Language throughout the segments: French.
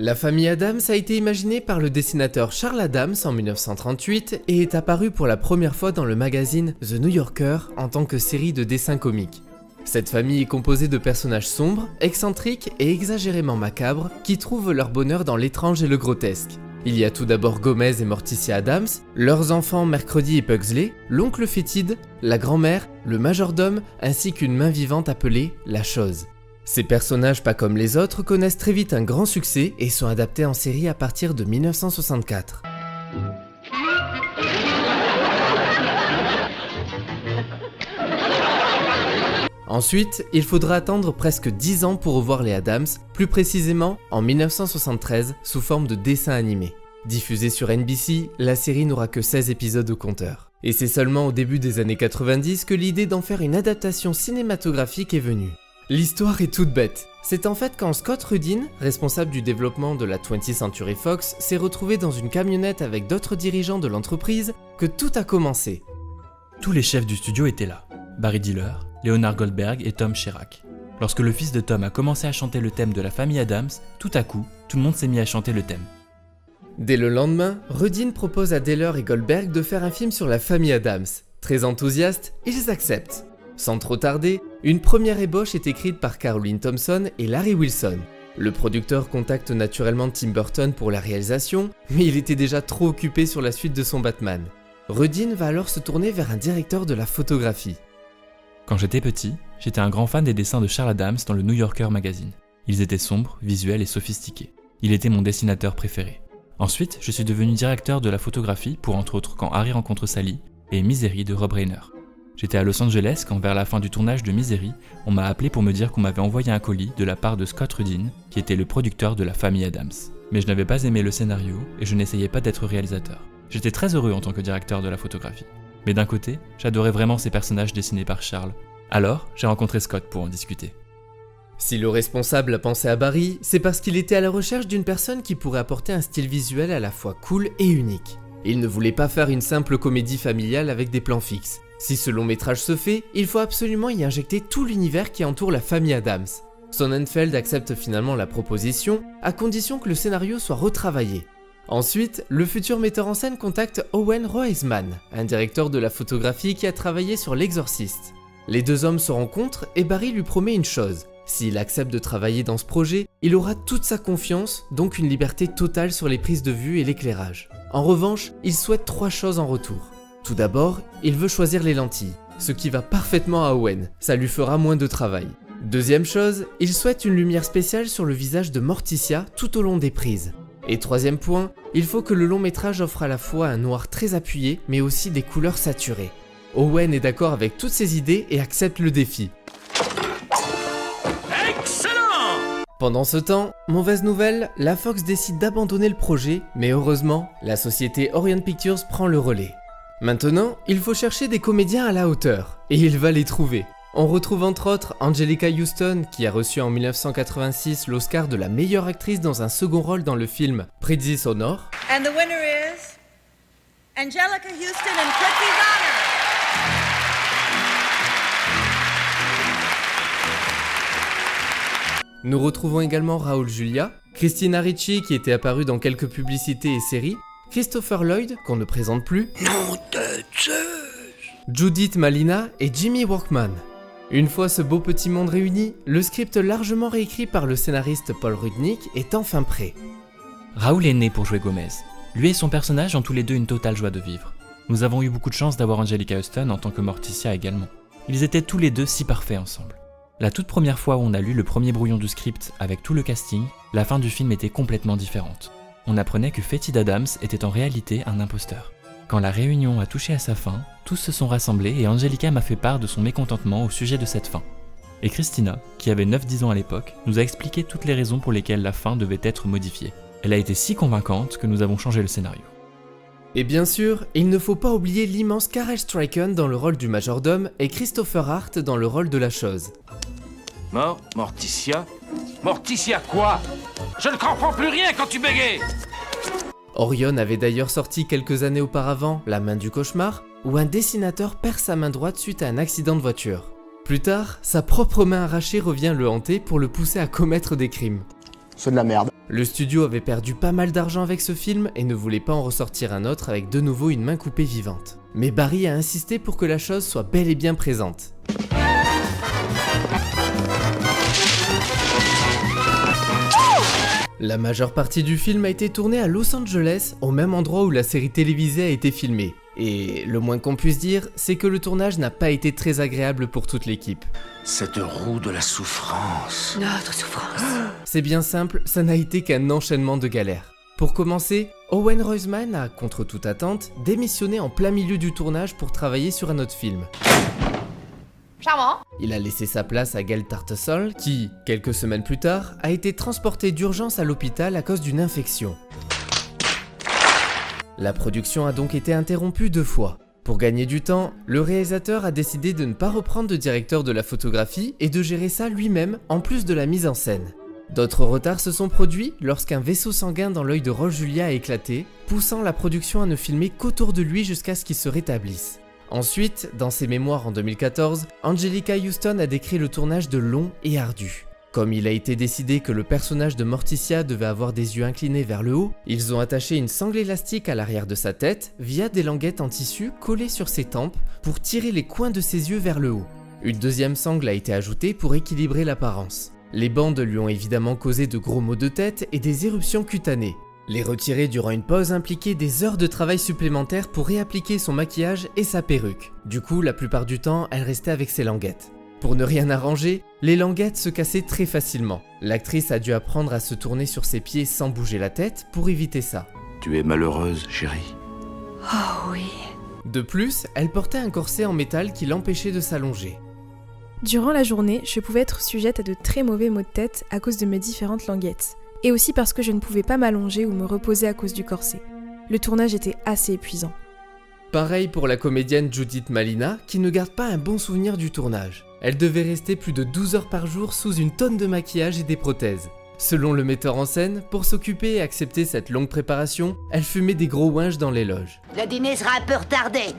La famille Addams a été imaginée par le dessinateur Charles Addams en 1938 et est apparue pour la première fois dans le magazine The New Yorker en tant que série de dessins comiques. Cette famille est composée de personnages sombres, excentriques et exagérément macabres qui trouvent leur bonheur dans l'étrange et le grotesque. Il y a tout d'abord Gomez et Morticia Addams, leurs enfants Mercredi et Pugsley, l'oncle fétide, la grand-mère, le majordome ainsi qu'une main vivante appelée la Chose. Ces personnages, pas comme les autres, connaissent très vite un grand succès et sont adaptés en série à partir de 1964. Ensuite, il faudra attendre presque 10 ans pour revoir les Addams, plus précisément en 1973 sous forme de dessin animé. Diffusée sur NBC, la série n'aura que 16 épisodes au compteur. Et c'est seulement au début des années 90 que l'idée d'en faire une adaptation cinématographique est venue. L'histoire est toute bête. C'est en fait quand Scott Rudin, responsable du développement de la 20th Century Fox, s'est retrouvé dans une camionnette avec d'autres dirigeants de l'entreprise que tout a commencé. Tous les chefs du studio étaient là. Barry Diller, Leonard Goldberg et Tom Sherrack. Lorsque le fils de Tom a commencé à chanter le thème de la famille Addams, tout à coup, tout le monde s'est mis à chanter le thème. Dès le lendemain, Rudin propose à Diller et Goldberg de faire un film sur la famille Addams. Très enthousiastes, ils acceptent. Sans trop tarder, une première ébauche est écrite par Caroline Thompson et Larry Wilson. Le producteur contacte naturellement Tim Burton pour la réalisation, mais il était déjà trop occupé sur la suite de son Batman. Rudin va alors se tourner vers un directeur de la photographie. Quand j'étais petit, j'étais un grand fan des dessins de Charles Addams dans le New Yorker magazine. Ils étaient sombres, visuels et sophistiqués. Il était mon dessinateur préféré. Ensuite, je suis devenu directeur de la photographie pour entre autres Quand Harry rencontre Sally et Misery de Rob Reiner. J'étais à Los Angeles quand vers la fin du tournage de Misery, on m'a appelé pour me dire qu'on m'avait envoyé un colis de la part de Scott Rudin, qui était le producteur de la famille Addams. Mais je n'avais pas aimé le scénario et je n'essayais pas d'être réalisateur. J'étais très heureux en tant que directeur de la photographie. Mais d'un côté, j'adorais vraiment ces personnages dessinés par Charles. Alors, j'ai rencontré Scott pour en discuter. Si le responsable a pensé à Barry, c'est parce qu'il était à la recherche d'une personne qui pourrait apporter un style visuel à la fois cool et unique. Il ne voulait pas faire une simple comédie familiale avec des plans fixes. Si ce long métrage se fait, il faut absolument y injecter tout l'univers qui entoure la famille Addams. Sonnenfeld accepte finalement la proposition, à condition que le scénario soit retravaillé. Ensuite, le futur metteur en scène contacte Owen Roizman, un directeur de la photographie qui a travaillé sur L'Exorciste. Les deux hommes se rencontrent et Barry lui promet une chose. S'il accepte de travailler dans ce projet, il aura toute sa confiance, donc une liberté totale sur les prises de vue et l'éclairage. En revanche, il souhaite 3 choses en retour. Tout d'abord, il veut choisir les lentilles, ce qui va parfaitement à Owen, ça lui fera moins de travail. Deuxième chose, il souhaite une lumière spéciale sur le visage de Morticia tout au long des prises. Et troisième point, il faut que le long métrage offre à la fois un noir très appuyé, mais aussi des couleurs saturées. Owen est d'accord avec toutes ces idées et accepte le défi. Excellent! Pendant ce temps, mauvaise nouvelle, la Fox décide d'abandonner le projet, mais heureusement, la société Orion Pictures prend le relais. Maintenant, il faut chercher des comédiens à la hauteur, et il va les trouver. On retrouve entre autres Angelica Houston, qui a reçu en 1986 l'Oscar de la meilleure actrice dans un second rôle dans le film Pretty Sonore. And the winner is Angelica Houston and Pretty Sonore. Nous retrouvons également Raoul Julia, Christina Ricci qui était apparue dans quelques publicités et séries, Christopher Lloyd, qu'on ne présente plus, Nom de Zeus! Judith Malina et Jimmy Workman. Une fois ce beau petit monde réuni, le script largement réécrit par le scénariste Paul Rudnick est enfin prêt. Raoul est né pour jouer Gomez. Lui et son personnage ont tous les deux une totale joie de vivre. Nous avons eu beaucoup de chance d'avoir Angelica Houston en tant que Morticia également. Ils étaient tous les deux si parfaits ensemble. La toute première fois où on a lu le premier brouillon du script avec tout le casting, la fin du film était complètement différente. On apprenait que Fétide Addams était en réalité un imposteur. Quand la réunion a touché à sa fin, tous se sont rassemblés et Angelica m'a fait part de son mécontentement au sujet de cette fin. Et Christina, qui avait 9-10 ans à l'époque, nous a expliqué toutes les raisons pour lesquelles la fin devait être modifiée. Elle a été si convaincante que nous avons changé le scénario. Et bien sûr, il ne faut pas oublier l'immense Karel Stryken dans le rôle du majordome et Christopher Hart dans le rôle de la Chose. Morticia? Morticia quoi? Je ne comprends plus rien quand tu bégayes! Orion avait d'ailleurs sorti quelques années auparavant La main du cauchemar, où un dessinateur perd sa main droite suite à un accident de voiture. Plus tard, sa propre main arrachée revient le hanter pour le pousser à commettre des crimes. C'est de la merde. Le studio avait perdu pas mal d'argent avec ce film et ne voulait pas en ressortir un autre avec de nouveau une main coupée vivante. Mais Barry a insisté pour que la chose soit bel et bien présente. La majeure partie du film a été tournée à Los Angeles, au même endroit où la série télévisée a été filmée. Et le moins qu'on puisse dire, c'est que le tournage n'a pas été très agréable pour toute l'équipe. Cette roue de la souffrance. Notre souffrance. C'est bien simple, ça n'a été qu'un enchaînement de galères. Pour commencer, Owen Roseman a, contre toute attente, démissionné en plein milieu du tournage pour travailler sur un autre film. Charmant. Il a laissé sa place à Gail Tartasol, qui, quelques semaines plus tard, a été transporté d'urgence à l'hôpital à cause d'une infection. La production a donc été interrompue 2 fois. Pour gagner du temps, le réalisateur a décidé de ne pas reprendre de directeur de la photographie et de gérer ça lui-même en plus de la mise en scène. D'autres retards se sont produits lorsqu'un vaisseau sanguin dans l'œil de Raul Julia a éclaté, poussant la production à ne filmer qu'autour de lui jusqu'à ce qu'il se rétablisse. Ensuite, dans ses mémoires en 2014, Anjelica Huston a décrit le tournage de long et ardu. Comme il a été décidé que le personnage de Morticia devait avoir des yeux inclinés vers le haut, ils ont attaché une sangle élastique à l'arrière de sa tête via des languettes en tissu collées sur ses tempes pour tirer les coins de ses yeux vers le haut. Une deuxième sangle a été ajoutée pour équilibrer l'apparence. Les bandes lui ont évidemment causé de gros maux de tête et des éruptions cutanées. Les retirer durant une pause impliquait des heures de travail supplémentaires pour réappliquer son maquillage et sa perruque. Du coup, la plupart du temps, elle restait avec ses languettes. Pour ne rien arranger, les languettes se cassaient très facilement. L'actrice a dû apprendre à se tourner sur ses pieds sans bouger la tête pour éviter ça. Tu es malheureuse, chérie. Oh oui. De plus, elle portait un corset en métal qui l'empêchait de s'allonger. Durant la journée, je pouvais être sujette à de très mauvais maux de tête à cause de mes différentes languettes. Et aussi parce que je ne pouvais pas m'allonger ou me reposer à cause du corset. Le tournage était assez épuisant. Pareil pour la comédienne Judith Malina, qui ne garde pas un bon souvenir du tournage. Elle devait rester plus de 12 heures par jour sous une tonne de maquillage et des prothèses. Selon le metteur en scène, pour s'occuper et accepter cette longue préparation, elle fumait des gros ouinges dans les loges. Le dîner sera un peu retardé.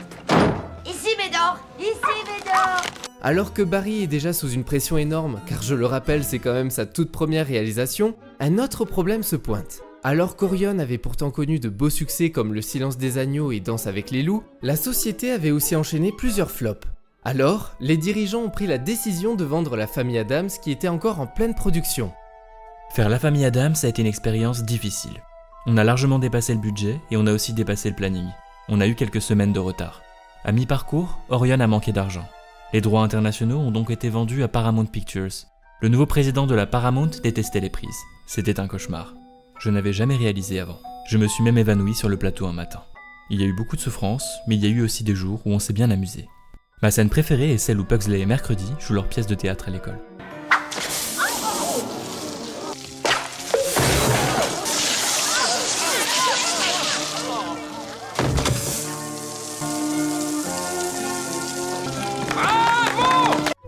Ici, Médor. Ici, Médor. Alors que Barry est déjà sous une pression énorme, car je le rappelle, c'est quand même sa toute première réalisation, un autre problème se pointe. Alors qu'Orion avait pourtant connu de beaux succès comme Le Silence des Agneaux et Danse avec les loups, la société avait aussi enchaîné plusieurs flops. Alors, les dirigeants ont pris la décision de vendre La Famille Addams qui était encore en pleine production. Faire La Famille Addams a été une expérience difficile. On a largement dépassé le budget et on a aussi dépassé le planning. On a eu quelques semaines de retard. À mi-parcours, Orion a manqué d'argent. Les droits internationaux ont donc été vendus à Paramount Pictures. Le nouveau président de la Paramount détestait les prises. C'était un cauchemar. Je n'avais jamais réalisé avant. Je me suis même évanoui sur le plateau un matin. Il y a eu beaucoup de souffrance, mais il y a eu aussi des jours où on s'est bien amusé. Ma scène préférée est celle où Pugsley et Mercredi jouent leur pièce de théâtre à l'école.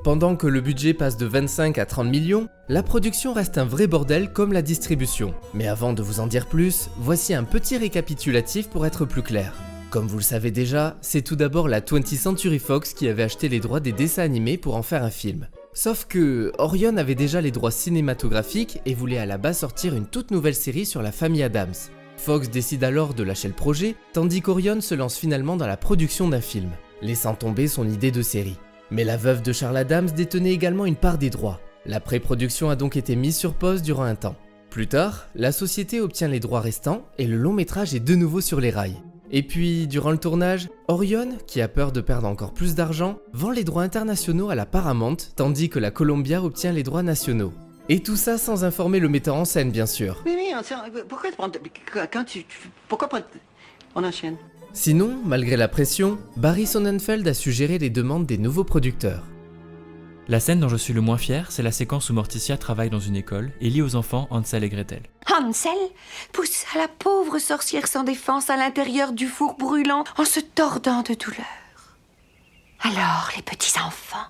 Pendant que le budget passe de 25 à 30 millions, la production reste un vrai bordel comme la distribution. Mais avant de vous en dire plus, voici un petit récapitulatif pour être plus clair. Comme vous le savez déjà, c'est tout d'abord la 20th Century Fox qui avait acheté les droits des dessins animés pour en faire un film. Sauf que Orion avait déjà les droits cinématographiques et voulait à la base sortir une toute nouvelle série sur la famille Addams. Fox décide alors de lâcher le projet, tandis qu'Orion se lance finalement dans la production d'un film, laissant tomber son idée de série. Mais la veuve de Charles Addams détenait également une part des droits. La pré-production a donc été mise sur pause durant un temps. Plus tard, la société obtient les droits restants et le long métrage est de nouveau sur les rails. Et puis, durant le tournage, Orion, qui a peur de perdre encore plus d'argent, vend les droits internationaux à la Paramount, tandis que la Columbia obtient les droits nationaux. Et tout ça sans informer le metteur en scène, bien sûr. Oui, pourquoi on enchaîne? Sinon, malgré la pression, Barry Sonnenfeld a su gérer les demandes des nouveaux producteurs. La scène dont je suis le moins fier, c'est la séquence où Morticia travaille dans une école et lit aux enfants Hansel et Gretel. Hansel poussa la pauvre sorcière sans défense à l'intérieur du four brûlant en se tordant de douleur. Alors, les petits enfants,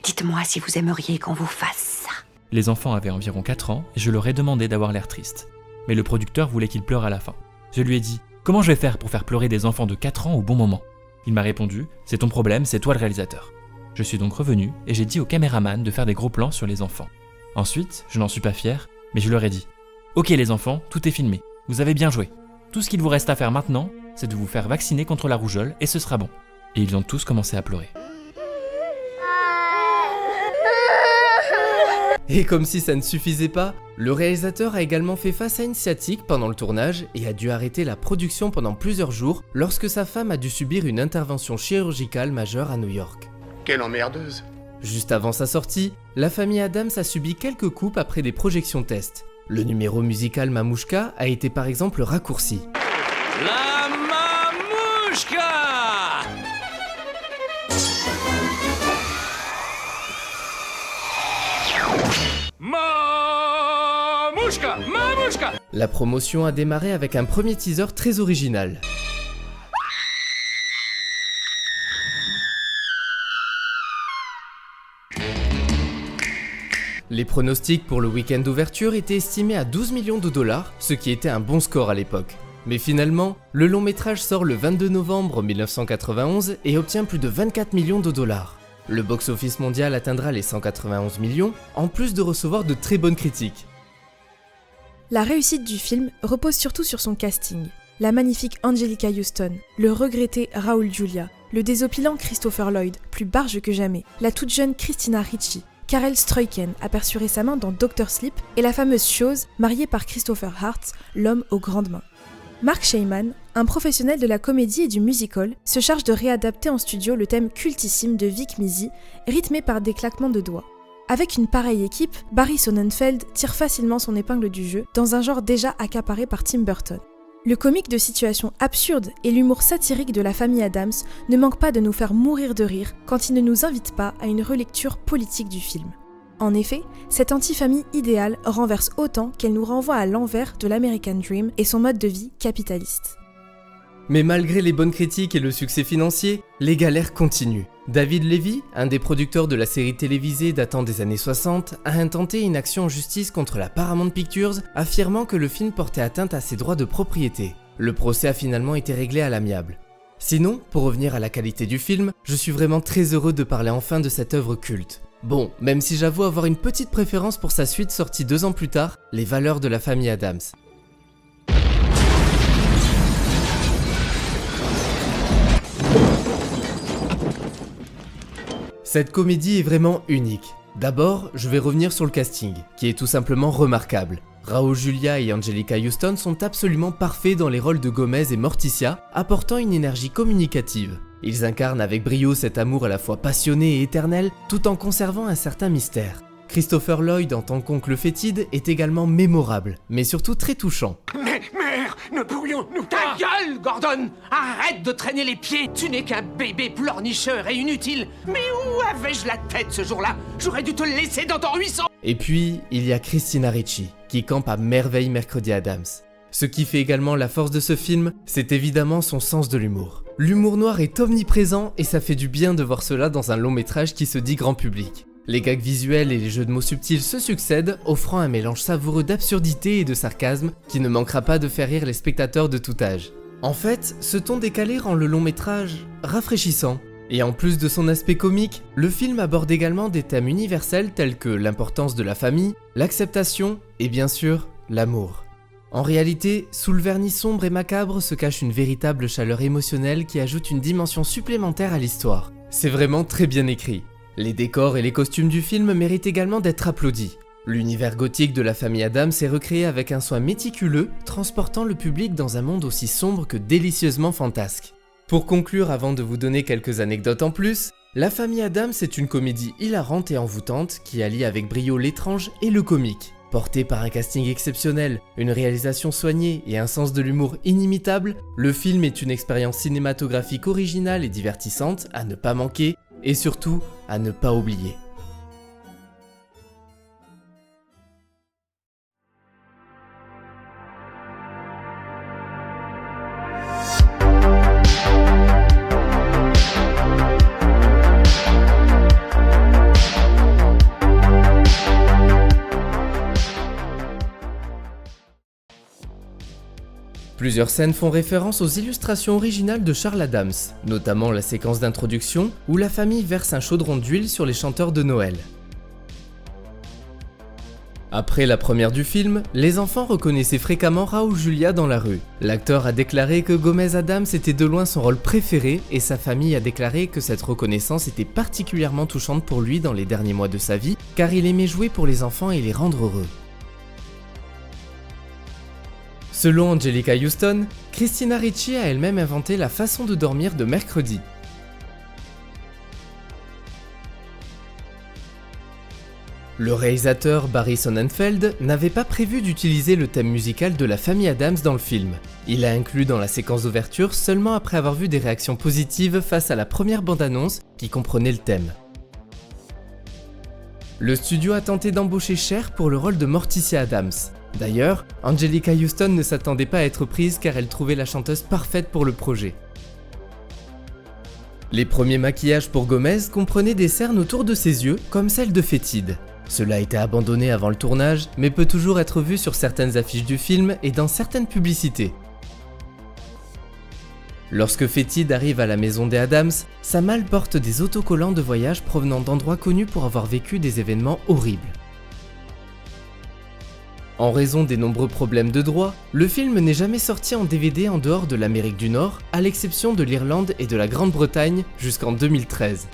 dites-moi si vous aimeriez qu'on vous fasse ça. Les enfants avaient environ 4 ans et je leur ai demandé d'avoir l'air triste. Mais le producteur voulait qu'ils pleurent à la fin. Je lui ai dit « Comment je vais faire pour faire pleurer des enfants de 4 ans au bon moment ?» Il m'a répondu « C'est ton problème, c'est toi le réalisateur. » Je suis donc revenu et j'ai dit au caméraman de faire des gros plans sur les enfants. Ensuite, je n'en suis pas fier, mais je leur ai dit Ok les enfants, tout est filmé. Vous avez bien joué. Tout ce qu'il vous reste à faire maintenant, c'est de vous faire vacciner contre la rougeole et ce sera bon. » Et ils ont tous commencé à pleurer. Et comme si ça ne suffisait pas, le réalisateur a également fait face à une sciatique pendant le tournage et a dû arrêter la production pendant plusieurs jours lorsque sa femme a dû subir une intervention chirurgicale majeure à New York. Quelle emmerdeuse! Juste avant sa sortie, la famille Addams a subi quelques coupes après des projections tests. Le numéro musical Mamouchka a été par exemple raccourci. La Mamouchka! Mamouchka! Mamouchka! La promotion a démarré avec un premier teaser très original. Les pronostics pour le week-end d'ouverture étaient estimés à 12 millions de dollars, ce qui était un bon score à l'époque. Mais finalement, le long métrage sort le 22 novembre 1991 et obtient plus de 24 millions de dollars. Le box-office mondial atteindra les 191 millions, en plus de recevoir de très bonnes critiques. La réussite du film repose surtout sur son casting. La magnifique Anjelica Huston, le regretté Raúl Julia, le désopilant Christopher Lloyd, plus barge que jamais, la toute jeune Christina Ricci, Karel Struycken, aperçu récemment dans Dr. Sleep, et la fameuse Chose, mariée par Christopher Hart, l'homme aux grandes mains. Mark Shaiman, un professionnel de la comédie et du musical, se charge de réadapter en studio le thème cultissime de Vic Mizzy, rythmé par des claquements de doigts. Avec une pareille équipe, Barry Sonnenfeld tire facilement son épingle du jeu dans un genre déjà accaparé par Tim Burton. Le comique de situation absurde et l'humour satirique de la famille Addams ne manquent pas de nous faire mourir de rire quand ils ne nous invitent pas à une relecture politique du film. En effet, cette anti-famille idéale renverse autant qu'elle nous renvoie à l'envers de l'American Dream et son mode de vie capitaliste. Mais malgré les bonnes critiques et le succès financier, les galères continuent. David Levy, un des producteurs de la série télévisée datant des années 60, a intenté une action en justice contre la Paramount Pictures, affirmant que le film portait atteinte à ses droits de propriété. Le procès a finalement été réglé à l'amiable. Sinon, pour revenir à la qualité du film, je suis vraiment très heureux de parler enfin de cette œuvre culte. Bon, même si j'avoue avoir une petite préférence pour sa suite sortie 2 ans plus tard, Les Valeurs de la famille Addams. Cette comédie est vraiment unique. D'abord, je vais revenir sur le casting, qui est tout simplement remarquable. Raúl Julia et Anjelica Huston sont absolument parfaits dans les rôles de Gomez et Morticia, apportant une énergie communicative. Ils incarnent avec brio cet amour à la fois passionné et éternel, tout en conservant un certain mystère. Christopher Lloyd en tant qu'oncle fétide est également mémorable, mais surtout très touchant. Mais mère, ne pourrions-nous pas... Ta gueule, Gordon! Arrête de traîner les pieds! Tu n'es qu'un bébé pleurnicheur et inutile! Mais où avais-je la tête ce jour-là? J'aurais dû te laisser dans ton ruisseau! Et puis, il y a Christina Ricci, qui campe à merveille Mercredi Addams. Ce qui fait également la force de ce film, c'est évidemment son sens de l'humour. L'humour noir est omniprésent et ça fait du bien de voir cela dans un long métrage qui se dit grand public. Les gags visuels et les jeux de mots subtils se succèdent, offrant un mélange savoureux d'absurdité et de sarcasme qui ne manquera pas de faire rire les spectateurs de tout âge. En fait, ce ton décalé rend le long métrage rafraîchissant. Et en plus de son aspect comique, le film aborde également des thèmes universels tels que l'importance de la famille, l'acceptation et bien sûr, l'amour. En réalité, sous le vernis sombre et macabre se cache une véritable chaleur émotionnelle qui ajoute une dimension supplémentaire à l'histoire. C'est vraiment très bien écrit. Les décors et les costumes du film méritent également d'être applaudis. L'univers gothique de la famille Addams est recréé avec un soin méticuleux, transportant le public dans un monde aussi sombre que délicieusement fantasque. Pour conclure, avant de vous donner quelques anecdotes en plus, La famille Addams est une comédie hilarante et envoûtante qui allie avec brio l'étrange et le comique. Porté par un casting exceptionnel, une réalisation soignée et un sens de l'humour inimitable, le film est une expérience cinématographique originale et divertissante à ne pas manquer et surtout à ne pas oublier. Plusieurs scènes font référence aux illustrations originales de Charles Addams, notamment la séquence d'introduction où la famille verse un chaudron d'huile sur les chanteurs de Noël. Après la première du film, les enfants reconnaissaient fréquemment Raúl Juliá dans la rue. L'acteur a déclaré que Gomez Addams était de loin son rôle préféré et sa famille a déclaré que cette reconnaissance était particulièrement touchante pour lui dans les derniers mois de sa vie car il aimait jouer pour les enfants et les rendre heureux. Selon Anjelica Huston, Christina Ricci a elle-même inventé la façon de dormir de mercredi. Le réalisateur Barry Sonnenfeld n'avait pas prévu d'utiliser le thème musical de la famille Addams dans le film. Il l'a inclus dans la séquence d'ouverture seulement après avoir vu des réactions positives face à la première bande-annonce qui comprenait le thème. Le studio a tenté d'embaucher Cher pour le rôle de Morticia Addams. D'ailleurs, Anjelica Huston ne s'attendait pas à être prise car elle trouvait la chanteuse parfaite pour le projet. Les premiers maquillages pour Gomez comprenaient des cernes autour de ses yeux, comme celle de Fétide. Cela a été abandonné avant le tournage, mais peut toujours être vu sur certaines affiches du film et dans certaines publicités. Lorsque Fétide arrive à la maison des Addams, sa malle porte des autocollants de voyage provenant d'endroits connus pour avoir vécu des événements horribles. En raison des nombreux problèmes de droit, le film n'est jamais sorti en DVD en dehors de l'Amérique du Nord, à l'exception de l'Irlande et de la Grande-Bretagne jusqu'en 2013.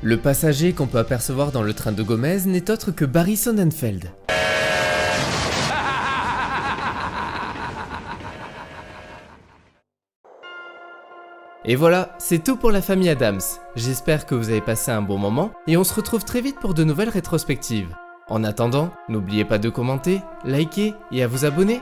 Le passager qu'on peut apercevoir dans le train de Gomez n'est autre que Barry Sonnenfeld. Et voilà, c'est tout pour la famille Addams. J'espère que vous avez passé un bon moment et on se retrouve très vite pour de nouvelles rétrospectives. En attendant, n'oubliez pas de commenter, liker et à vous abonner.